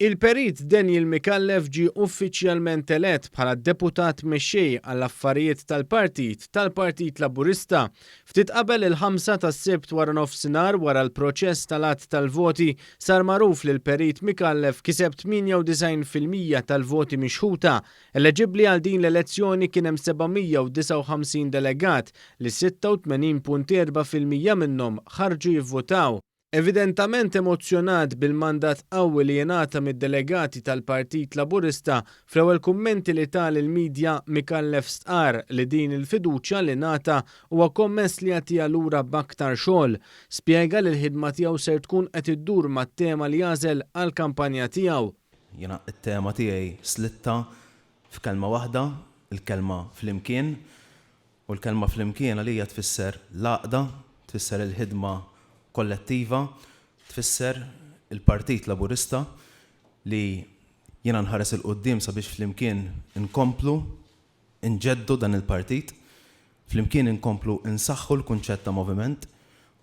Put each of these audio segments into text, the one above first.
Il-Perit Daniel Mikallef ġie uffiċjalment elett bħala deputat mexxej għall-affarijiet tal-Partit Laburista. Ftit qabel il-5 tas-Sibt wara nofsinhar wara l-proċess tal-att tal-voti sar magħruf li l-Perit Mikallef kiseb 98% tal-voti mixħuta. Eleġibbli għal din l-elezzjoni kien hemm 759 delegat li 86.4% minnhom ħarġu jivvotaw. Evidentament emozzjonat bil-mandat qawwi li jingħata mid-delegati tal-Partit Laburista, fl-ewwel kummenti li tal il-medja Mikallef stqarr li din il-fiduċja li ngħata huwa kommess li jagħtiha lura b'aktar xogħol. Spjega li l-ħidma tiegħu ser tkun qed iddur mat-tema li jażel għall-kampanja tiegħu. Jiena t-tema tiegħi slitta f'kelma waħda, il-kelma flimkien, u l-kelma flimkien għalija tfisser l-għaqda, tfisser il-ħidma kollettiva, tfisser il-Partit Laburista li jiena nħares il-qoddim sabiex flimkien inkomplu, inġeddu dan il-partit, flimkien inkomplu insaħħu l-kunċett ta' moviment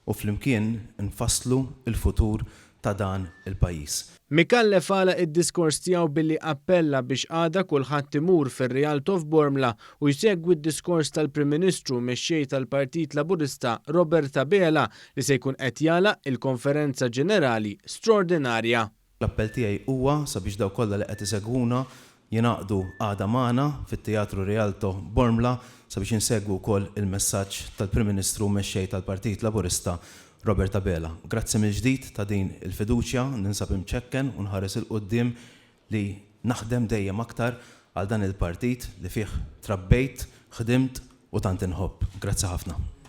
u flimkien infasslu il-futur ta' dan il-pajjiż. Mikallef għala id-diskors tiegħu billi appella biex għada kulħadd imur fir-Rialto f'Bormla u jsegwi d-diskors tal-Prim Ministru mexxej tal-Partit Laburista Robert Tabela li se jkun qed jagħlaq il-konferenza ġenerali straordinarja. L-appell tiegħi huwa sabiex daw kollha li qed isegwuna jingħaqdu għada magħna fit-Teatru Rialto Bormla sabiex insegwu wkoll il-messaġġ tal-Prim Ministru mexxej tal-Partit Laburista Robert Tabela. Grazzi mill-ġdid ta' din il-fiduċja ninsab imċekken u nħares il-qoddim li naħdem dejjem aktar għal dan il-partit li fih trabbejt, ħdimt u tant inħobb. Grazzi ħafna.